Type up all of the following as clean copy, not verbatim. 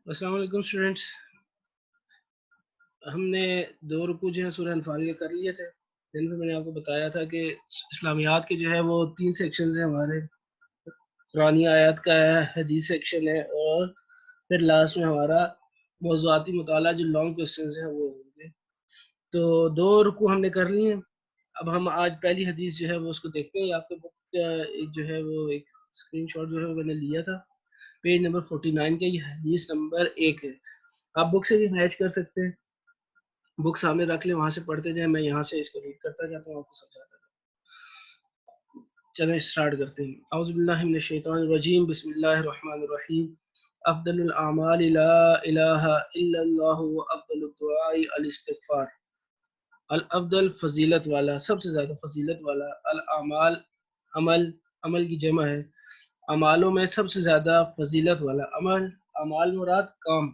السلام علیکم اسٹوڈینٹس، ہم نے 2 رکوع جو ہے سورہ انفال کے کر لیے تھے۔ دن میں نے آپ کو بتایا تھا کہ اسلامیات کے جو ہے وہ 3 سیکشنز ہیں ہمارے، قرآنی آیات کا ہے، حدیث سیکشن ہے، اور پھر لاسٹ میں ہمارا موضوعاتی مطالعہ جو لانگ کوسچنز ہیں وہ ہوں گے۔ تو 2 رکوع ہم نے کر لی ہیں۔ اب ہم آج پہلی حدیث جو ہے وہ اس کو دیکھتے ہیں۔ آپ کے بک ایک جو ہے وہ ایک اسکرین شاٹ جو ہے وہ میں نے لیا تھا، پیج نمبر 49 کا، یہ حدیث نمبر 1 ہے۔ آپ بک سے بھی میچ کر سکتے ہیں، بک سامنے رکھ لیں، وہاں سے پڑھتے جائیں، میں یہاں سے اس کو ریڈ کرتا جاتا ہوں، آپ کو سمجھاتا جاتا ہوں۔ چلیں اسٹارٹ کرتے ہیں۔ اعوذ باللہ من الشیطان الرجیم، بسم اللہ الرحمن الرحیم۔ افضل الاعمال لا الہ الا اللہ وافضل الدعاء الاستغفار۔ الافضل فضیلت والا، سب سے زیادہ فضیلت والا، الاعمال عمل، عمل کی جمع ہے، اعمالوں میں سب سے زیادہ فضیلت والا عمل، اعمال مراد کام،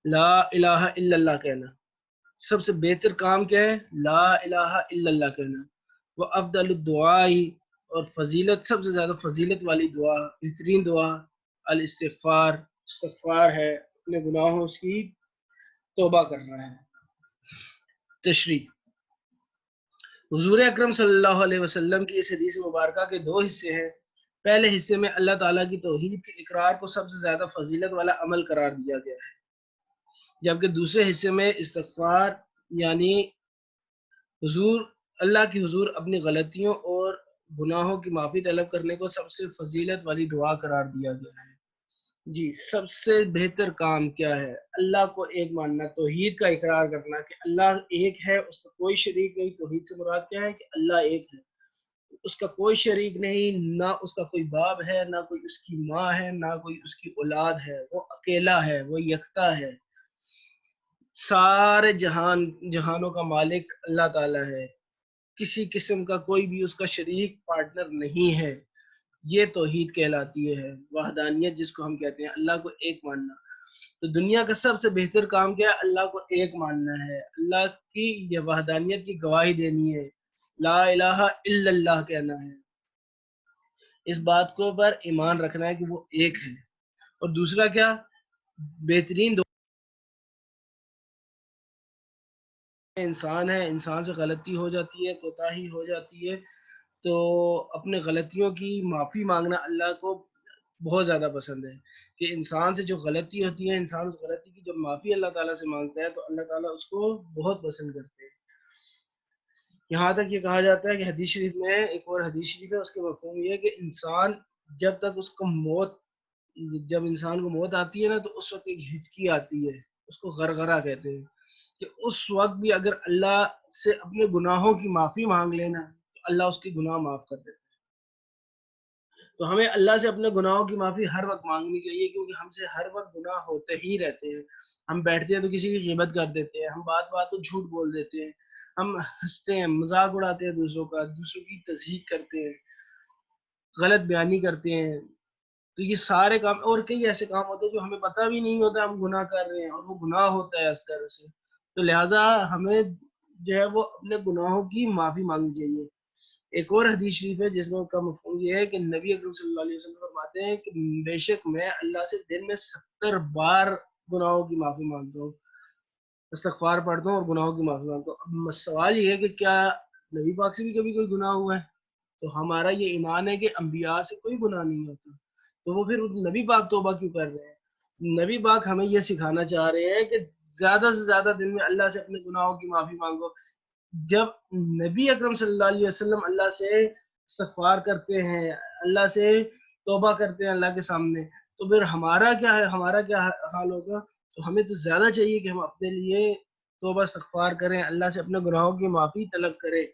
لا الہ الا اللہ کہنا، سب سے بہتر کام کیا ہے؟ لا الہ الا اللہ کہنا۔ وہ افضل الدعائی، اور فضیلت، سب سے زیادہ فضیلت والی دعا، بہترین دعا، الاستغفار، استغفار ہے، اپنے گناہوں کی توبہ کرنا ہے۔ تشریح: حضور اکرم صلی اللہ علیہ وسلم کی اس حدیث مبارکہ کے 2 حصے ہیں۔ پہلے حصے میں اللہ تعالیٰ کی توحید کے اقرار کو سب سے زیادہ فضیلت والا عمل قرار دیا گیا ہے، جبکہ دوسرے حصے میں استغفار یعنی حضور اللہ کی حضور اپنی غلطیوں اور گناہوں کی معافی طلب کرنے کو سب سے فضیلت والی دعا قرار دیا گیا ہے۔ جی، سب سے بہتر کام کیا ہے؟ اللہ کو ایک ماننا، توحید کا اقرار کرنا کہ اللہ ایک ہے، اس کا کوئی شریک نہیں۔ توحید سے مراد کیا ہے؟ کہ اللہ ایک ہے، اس کا کوئی شریک نہیں، نہ اس کا کوئی باپ ہے، نہ کوئی اس کی ماں ہے، نہ کوئی اس کی اولاد ہے، وہ اکیلا ہے، وہ یکتا ہے، سارے جہانوں کا مالک اللہ تعالیٰ ہے، کسی قسم کا کوئی بھی اس کا شریک پارٹنر نہیں ہے۔ یہ توحید کہلاتی ہے، وحدانیت جس کو ہم کہتے ہیں، اللہ کو ایک ماننا۔ تو دنیا کا سب سے بہتر کام کیا ہے؟ اللہ کو ایک ماننا ہے، اللہ کی یہ وحدانیت کی گواہی دینی ہے، لا الہ الا اللہ کہنا ہے، اس بات کو پر ایمان رکھنا ہے کہ وہ ایک ہے۔ اور دوسرا کیا؟ بہترین انسان ہے، انسان سے غلطی ہو جاتی ہے، کوتاہی ہو جاتی ہے، تو اپنے غلطیوں کی معافی مانگنا اللہ کو بہت زیادہ پسند ہے، کہ انسان سے جو غلطی ہوتی ہے، انسان اس غلطی کی جب معافی اللہ تعالیٰ سے مانگتا ہے تو اللہ تعالیٰ اس کو بہت پسند کرتے ہیں۔ یہاں تک یہ کہا جاتا ہے کہ حدیث شریف میں، ایک اور حدیث شریف ہے، اس کے مفہوم یہ ہے کہ انسان جب تک اس کو جب انسان کو موت آتی ہے نا، تو اس وقت ایک ہچکی آتی ہے، اس کو غرغرہ کہتے ہیں، کہ اس وقت بھی اگر اللہ سے اپنے گناہوں کی معافی مانگ لینا تو اللہ اس کے گناہ معاف کر دیتا ہے۔ تو ہمیں اللہ سے اپنے گناہوں کی معافی ہر وقت مانگنی چاہیے، کیونکہ ہم سے ہر وقت گناہ ہوتے ہی رہتے ہیں۔ ہم بیٹھتے ہیں تو کسی کی غیبت کر دیتے ہیں، ہم بات بات کو جھوٹ بول دیتے ہیں، ہم ہنستے ہیں، مذاق اڑاتے ہیں دوسروں کا، دوسروں کی تضحیق کرتے ہیں، غلط بیانی کرتے ہیں۔ تو یہ سارے کام، اور کئی ایسے کام ہوتے ہیں جو ہمیں پتہ بھی نہیں ہوتا ہم گناہ کر رہے ہیں، اور وہ گناہ ہوتا ہے اس طرح سے۔ تو لہٰذا ہمیں جو ہے وہ اپنے گناہوں کی معافی مانگنی چاہیے۔ ایک اور حدیث شریف ہے جس میں کا مفہوم یہ ہے کہ نبی اکرم صلی اللہ علیہ وسلم فرماتے ہیں کہ بے شک میں اللہ سے دن میں 70 بار گناہوں کی معافی مانگتا ہوں، استغفار پڑھتا ہوں اور گناہوں کی معافی مانگتا ہوں۔ اب سوال یہ ہے کہ کیا نبی پاک سے بھی کبھی کوئی گناہ ہوا ہے؟ تو ہمارا یہ ایمان ہے کہ انبیاء سے کوئی گناہ نہیں ہوتا، تو وہ پھر نبی پاک توبہ کیوں کر رہے ہیں؟ نبی پاک ہمیں یہ سکھانا چاہ رہے ہیں کہ زیادہ سے زیادہ دن میں اللہ سے اپنے گناہوں کی معافی مانگو۔ جب نبی اکرم صلی اللہ علیہ وسلم اللہ سے استغفار کرتے ہیں، اللہ سے توبہ کرتے ہیں اللہ کے سامنے، تو پھر ہمارا کیا ہے، ہمارا کیا حال ہوگا؟ تو ہمیں تو زیادہ چاہیے کہ ہم اپنے لیے توبہ استغفار کریں، اللہ سے اپنے گناہوں کی معافی طلب کریں۔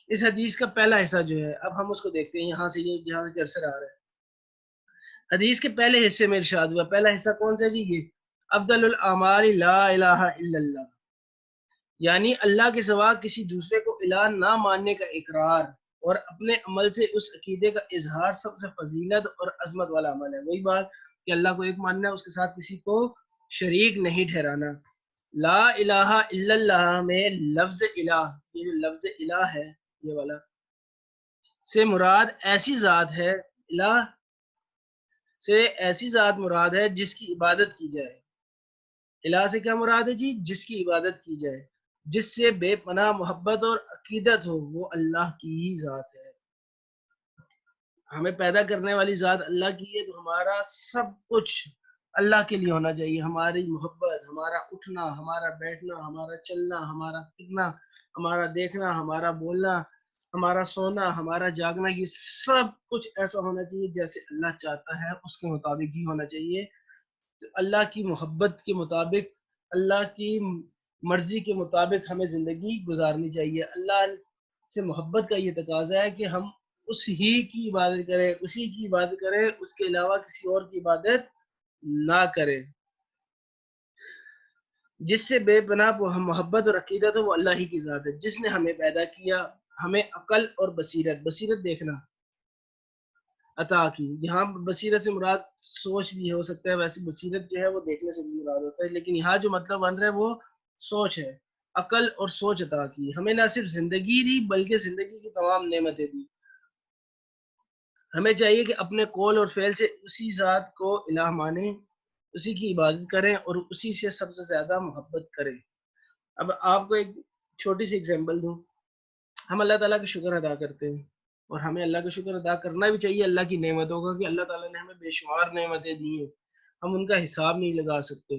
اس حدیث کا پہلا حصہ جو ہے، اب ہم اس کو دیکھتے ہیں، یہاں سے یہ جہاں سے کرسر آ رہا ہے، حدیث کے پہلے حصے میں ارشاد ہوا۔ پہلا حصہ کون سا جی؟ یہ افضل الاعمال لا الہ الا اللہ، یعنی اللہ کے سوا کسی دوسرے کو الہ نہ ماننے کا اقرار اور اپنے عمل سے اس عقیدے کا اظہار سب سے فضیلت اور عظمت والا عمل ہے۔ وہی بات کہ اللہ کو ایک ماننا ہے، اس کے ساتھ کسی کو شریک نہیں ٹھہرانا۔ لا الہ الا اللہ میں لفظ الہ، یہ جو لفظ الہ ہے یہ والا، سے مراد ایسی ذات ہے، الہ سے ایسی ذات مراد ہے جس کی عبادت کی جائے. الہ سے کیا مراد ہے جی؟ جس کی عبادت کی جائے، جس سے بے پناہ محبت اور عقیدت ہو، وہ اللہ کی ہی ذات ہے. ہمیں پیدا کرنے والی ذات اللہ کی ہے، تو ہمارا سب کچھ اللہ کے لیے ہونا چاہیے. ہماری محبت، ہمارا اٹھنا، ہمارا بیٹھنا، ہمارا چلنا، ہمارا پھرنا، ہمارا دیکھنا، ہمارا بولنا، ہمارا سونا، ہمارا جاگنا، یہ سب کچھ ایسا ہونا چاہیے جیسے اللہ چاہتا ہے، اس کے مطابق ہی ہونا چاہیے. تو اللہ کی محبت کے مطابق، اللہ کی مرضی کے مطابق ہمیں زندگی گزارنی چاہیے. اللہ سے محبت کا یہ تقاضا ہے کہ ہم اس ہی کی عبادت کریں، اسی کی عبادت کریں، اس کے علاوہ کسی اور کی عبادت نہ کریں. جس سے بے پناہ محبت اور عقیدت ہو، وہ اللہ ہی کی ذات ہے، جس نے ہمیں پیدا کیا، ہمیں عقل اور بصیرت دیکھنا عطا کی. یہاں بصیرت سے مراد سوچ بھی ہو سکتا ہے، ویسے بصیرت جو ہے وہ دیکھنے سے بھی مراد ہوتا ہے، لیکن یہاں جو مطلب بن رہا ہے وہ سوچ ہے. عقل اور سوچ عطا کی، ہمیں نہ صرف زندگی دی بلکہ زندگی کی تمام نعمتیں دی. ہمیں چاہیے کہ اپنے قول اور فعل سے اسی ذات کو الہ مانیں، اسی کی عبادت کریں اور اسی سے سب سے زیادہ محبت کریں. اب آپ کو ایک چھوٹی سی اگزامپل دوں. ہم اللہ تعالیٰ کا شکر ادا کرتے ہیں، اور ہمیں اللہ کا شکر ادا کرنا بھی چاہیے اللہ کی نعمتوں کا، کہ اللہ تعالیٰ نے ہمیں بے شمار نعمتیں دی ہیں، ہم ان کا حساب نہیں لگا سکتے.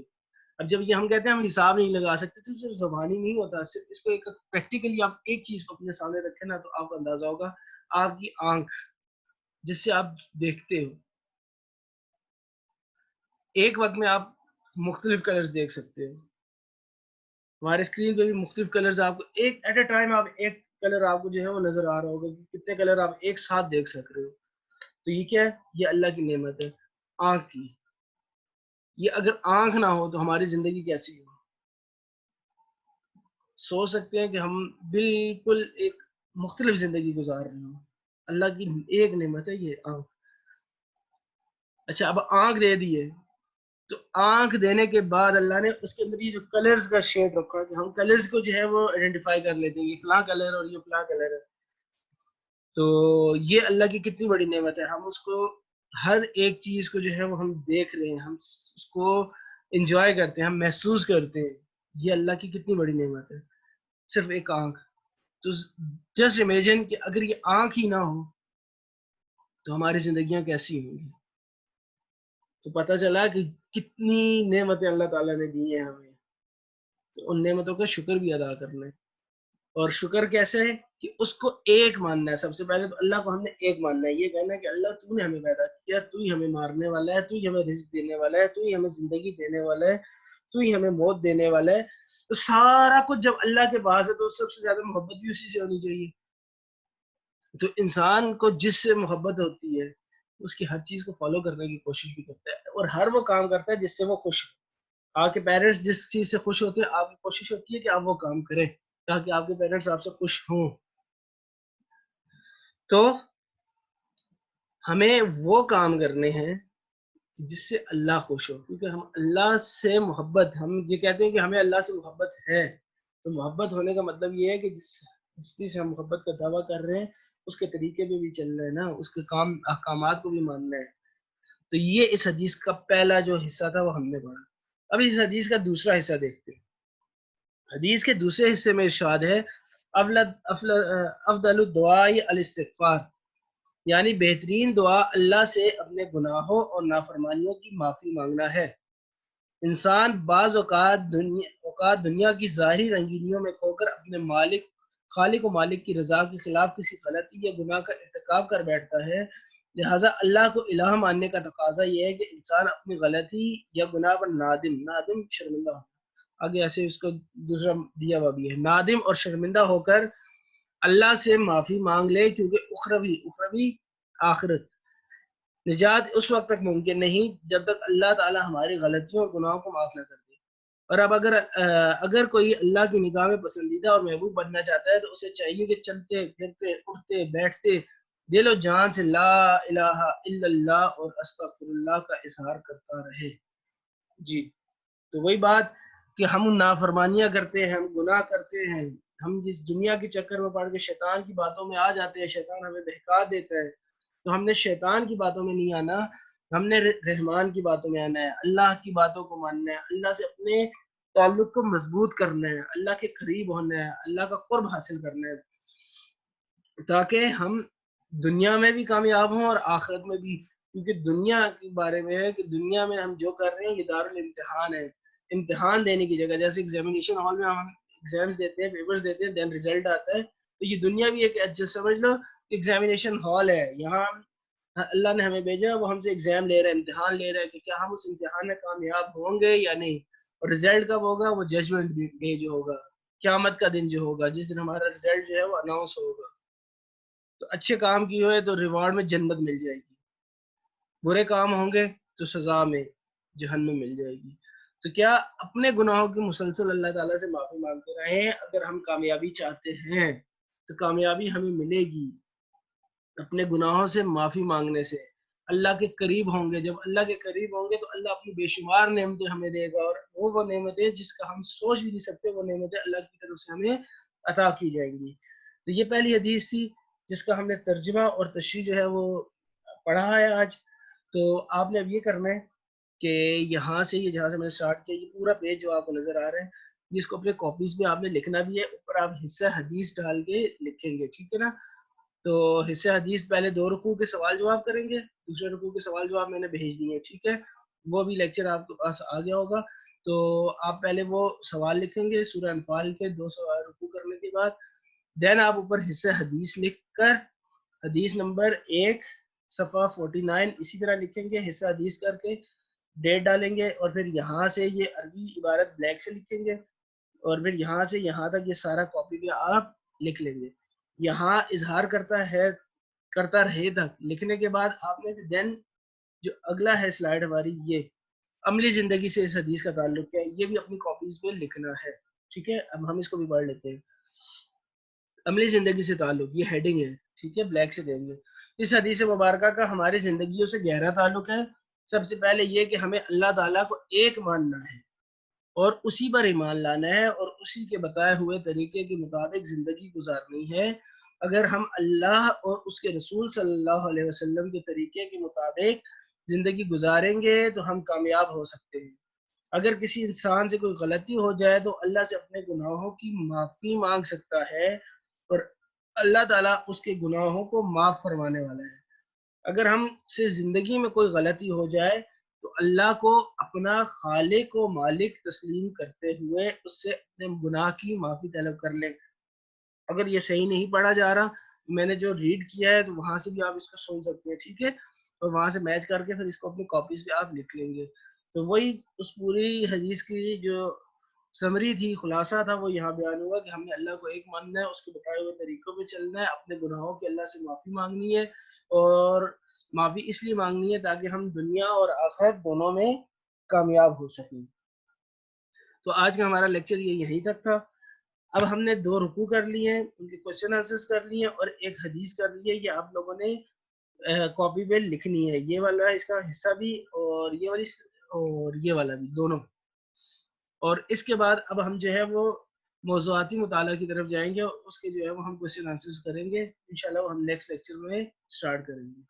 اب جب یہ ہم کہتے ہیں ہم حساب نہیں لگا سکتے، تو صرف زبانی نہیں ہوتا، صرف اس کو ایک پریکٹیکلی آپ ایک چیز کو اپنے سامنے رکھیں نا، تو آپ کو اندازہ ہوگا. آپ کی آنکھ جس سے آپ دیکھتے ہو، ایک وقت میں آپ مختلف کلرز دیکھ سکتے ہو. ہمارے اسکرین پہ بھی مختلف کلرز آپ کو ایک ایٹ اے ٹائم، آپ ایک کلر آپ کو جو ہے وہ نظر آ رہا ہوگا کہ کتنے کلر آپ ایک ساتھ دیکھ سک رہے ہو. تو یہ کیا ہے؟ یہ اللہ کی نعمت ہے، آنکھ کی. یہ اگر آنکھ نہ ہو تو ہماری زندگی کیسی ہو؟ سوچ سکتے ہیں کہ ہم بالکل ایک مختلف زندگی گزار رہے ہوں. اللہ کی ایک نعمت ہے یہ آنکھ. اچھا، اب آنکھ دے دی ہے، تو آنکھ دینے کے بعد اللہ نے اس کے اندر یہ جو کلرز کا شیڈ رکھا کہ ہم کلرز کو جو ہے وہ آئیڈینٹیفائی کر لیتے ہیں، یہ فلاں کلر اور یہ فلاں کلر ہے. تو یہ اللہ کی کتنی بڑی نعمت ہے. ہم اس کو ہر ایک چیز کو جو ہے وہ ہم دیکھ رہے ہیں، ہم اس کو انجوائے کرتے ہیں، ہم محسوس کرتے ہیں. یہ اللہ کی کتنی بڑی نعمت ہے، صرف ایک آنکھ. تو جسٹ امیجن کہ اگر یہ آنکھ ہی نہ ہو تو ہماری زندگیاں کیسی ہوں گی. تو پتہ چلا کہ کتنی نعمتیں اللہ تعالیٰ نے دی ہیں ہمیں. تو ان نعمتوں کا شکر بھی ادا کرنا ہے. اور شکر کیسے ہے؟ کہ اس کو ایک ماننا ہے. سب سے پہلے تو اللہ کو ہم نے ایک ماننا ہے، یہ کہنا ہے کہ اللہ تو نے ہمیں پیدا کیا، تو ہی ہمیں مارنے والا ہے، تو ہی ہمیں رزق دینے والا ہے، تو ہی ہمیں زندگی دینے والا ہے، تو ہی ہمیں موت دینے والا ہے. تو سارا کچھ جب اللہ کے پاس ہے تو سب سے زیادہ محبت بھی اسی سے ہونی چاہیے. تو انسان کو جس سے محبت ہوتی ہے اس کی ہر چیز کو فالو کرنے کی کوشش بھی کرتا ہے، اور ہر وہ کام کرتا ہے جس سے وہ خوش ہو. آپ کے پیرنٹس جس چیز سے خوش ہوتے ہیں، آپ کی کوشش ہوتی ہے کہ آپ وہ کام کریں تاکہ آپ کے پیرنٹس آپ سے خوش ہوں. تو ہمیں وہ کام کرنے ہیں جس سے اللہ خوش ہو، کیونکہ ہم اللہ سے محبت، ہم یہ کہتے ہیں کہ ہمیں اللہ سے محبت ہے. تو محبت ہونے کا مطلب یہ ہے کہ جس چیز سے ہم محبت کا دعویٰ کر رہے ہیں اس کے طریقے پہ بھی چلنا ہے نا، اس کے کام احکامات کو بھی ماننا ہے. تو یہ اس حدیث کا پہلا جو حصہ تھا وہ ہم نے پڑھا. اب اس حدیث کا دوسرا حصہ دیکھتے ہیں. حدیث کے دوسرے حصے میں ارشاد ہے افضل الدعاء الاستغفار، یعنی بہترین دعا اللہ سے اپنے گناہوں اور نافرمانیوں کی معافی مانگنا ہے. انسان بعض اوقات دنیا کی ظاہری رنگینیوں میں کھو کر اپنے خالق و مالک کی رضا کے خلاف کسی غلطی یا گناہ کا ارتکاب کر بیٹھتا ہے. لہٰذا اللہ کو الہ ماننے کا تقاضا یہ ہے کہ انسان اپنی غلطی یا گناہ پر نادم شرمندہ ہو. آگے ایسے اس کو دوسرا دیا ہوا بھی ہے، نادم اور شرمندہ ہو کر اللہ سے معافی مانگ لے، کیونکہ اخروی آخرت نجات اس وقت تک ممکن نہیں جب تک اللہ تعالی ہماری غلطیوں اور گناہوں کو معاف نہ کر دے. اور اب اگر کوئی اللہ کی نگاہ میں پسندیدہ اور محبوب بننا چاہتا ہے تو اسے چاہیے کہ چلتے پھرتے اٹھتے بیٹھتے دل و جان سے لا الہ الا اللہ اور استغفر اللہ کا اظہار کرتا رہے. جی، تو وہی بات کہ ہم نافرمانیاں کرتے ہیں، ہم گناہ کرتے ہیں، ہم جس دنیا کے چکر میں پڑ کے شیطان کی باتوں میں آ جاتے ہیں، شیطان ہمیں بہکا دیتا ہے. تو ہم نے شیطان کی باتوں میں نہیں آنا، ہم نے رحمان کی باتوں میں آنا ہے، اللہ کی باتوں کو ماننا ہے، اللہ سے اپنے تعلق کو مضبوط کرنا ہے، اللہ کے قریب ہونا ہے، اللہ کا قرب حاصل کرنا ہے، تاکہ ہم دنیا میں بھی کامیاب ہوں اور آخرت میں بھی. کیونکہ دنیا کے بارے میں ہے کہ دنیا میں ہم جو کر رہے ہیں یہ دارالامتحان ہے، امتحان دینے کی جگہ. جیسے ایگزامینیشن ہال میں ہم ایگزامس دیتے ہیں، پیپرز دیتے ہیں، دین ریزلٹ آتا ہے. تو یہ دنیا بھی ایک سمجھ لو ایگزامینیشن ہال ہے. یہاں اللہ نے ہمیں بھیجا، وہ ہم سے ایگزام لے رہا ہے، امتحان لے رہا ہے کہ کیا ہم اس امتحان میں کامیاب ہوں گے یا نہیں. اور رزلٹ کب ہوگا؟ وہ ججمنٹ ڈے جو ہوگا، قیامت کا دن جو ہوگا، جس دن ہمارا رزلٹ جو ہے وہ اناؤنس ہوگا. تو اچھے کام کی ہوئے تو ریوارڈ میں جنت مل جائے گی، برے کام ہوں گے تو سزا میں جہنم مل جائے گی. تو کیا اپنے گناہوں کی مسلسل اللہ تعالیٰ سے معافی مانگتے رہیں. اگر ہم کامیابی چاہتے ہیں تو کامیابی ہمیں ملے گی اپنے گناہوں سے معافی مانگنے سے. اللہ کے قریب ہوں گے، جب اللہ کے قریب ہوں گے تو اللہ اپنی بے شمار نعمتیں ہمیں دے گا، اور وہ نعمتیں جس کا ہم سوچ بھی نہیں سکتے، وہ نعمتیں اللہ کی طرف سے ہمیں عطا کی جائیں گی. تو یہ پہلی حدیث تھی جس کا ہم نے ترجمہ اور تشریح جو ہے وہ پڑھا ہے آج. تو آپ نے اب یہ کرنا ہے کہ یہاں سے یہ جہاں سے میں نے اسٹارٹ کیا، یہ پورا پیج جو آپ کو نظر آ رہا ہے، جس کو اپنے کاپیز میں آپ نے لکھنا بھی ہے، اوپر آپ حصہ حدیث ڈال کے لکھیں گے، ٹھیک ہے نا. تو حصہ حدیث پہلے 2 رکوع کے سوال جواب کریں گے، دوسرے رکوع کے سوال جواب میں نے بھیج دیے ہیں، ٹھیک ہے. وہ بھی لیکچر آپ کے پاس آ گیا ہوگا. تو آپ پہلے وہ سوال لکھیں گے سورہ انفال کے 2 سوال رکوع کرنے کے بعد. دین آپ اوپر حصہ حدیث لکھ کر حدیث نمبر 1 صفحہ 49 اسی طرح لکھیں گے، حصہ حدیث کر کے ڈیٹ ڈالیں گے، اور پھر یہاں سے یہ عربی عبارت بلیک سے لکھیں گے، اور پھر یہاں سے یہاں تک یہ سارا کاپی پہ آپ لکھ لیں گے. یہاں اظہار کرتا رہے تک لکھنے کے بعد آپ نے دین جو اگلا ہے سلائڈ ہماری، یہ عملی زندگی سے اس حدیث کا تعلق کیا ہے، یہ بھی اپنی کاپیز میں لکھنا ہے، ٹھیک ہے. اب ہم اس کو بھی پڑھ لیتے ہیں. عملی زندگی سے تعلق، یہ ہیڈنگ ہے، ٹھیک ہے، بلیک سے دیں گے. اس حدیث مبارکہ کا ہماری زندگیوں سے گہرا تعلق ہے. سب سے پہلے یہ کہ ہمیں اللہ تعالیٰ کو ایک ماننا ہے اور اسی پر ایمان لانا ہے اور اسی کے بتائے ہوئے طریقے کے مطابق زندگی گزارنی ہے. اگر ہم اللہ اور اس کے رسول صلی اللہ علیہ وسلم کے طریقے کے مطابق زندگی گزاریں گے تو ہم کامیاب ہو سکتے ہیں. اگر کسی انسان سے کوئی غلطی ہو جائے تو اللہ سے اپنے گناہوں کی معافی مانگ سکتا ہے، اور اللہ تعالیٰ اس کے گناہوں کو معاف فرمانے والا ہے. اگر ہم سے زندگی میں کوئی غلطی ہو جائے تو اللہ کو اپنا خالق و مالک تسلیم کرتے ہوئے اس سے اپنے گناہ کی معافی طلب کر لیں. اگر یہ صحیح نہیں پڑھا جا رہا، میں نے جو ریڈ کیا ہے تو وہاں سے بھی آپ اس کو سن سکتے ہیں، ٹھیک ہے، اور وہاں سے میچ کر کے پھر اس کو اپنی کاپیز پہ آپ لکھ لیں گے. تو وہی اس پوری حدیث کی جو سمری تھی، خلاصہ تھا، وہ یہاں بیان ہوا کہ ہم نے اللہ کو ایک ماننا ہے، اس کے بتائے ہوئے طریقوں پہ چلنا ہے، اپنے گناہوں کی اللہ سے معافی مانگنی ہے، اور معافی اس لیے مانگنی ہے تاکہ ہم دنیا اور آخرت دونوں میں کامیاب ہو سکیں. تو آج کا ہمارا لیکچر یہ یہیں تک تھا. اب ہم نے 2 رکوع کر لیے ہیں، ان کے کوشچن آنسرز کر لیے ہیں، اور ایک حدیث کر لی ہے. یہ آپ لوگوں نے کاپی پہ لکھنی ہے، یہ والا اس کا حصہ بھی اور یہ والا بھی، دونوں. اور اس کے بعد اب ہم جو ہے وہ موضوعاتی مطالعہ کی طرف جائیں گے، اور اس کے جو ہے وہ ہم کوشچن آنسرز کریں گے انشاءاللہ. وہ ہم نیکسٹ لیکچر میں سٹارٹ کریں گے.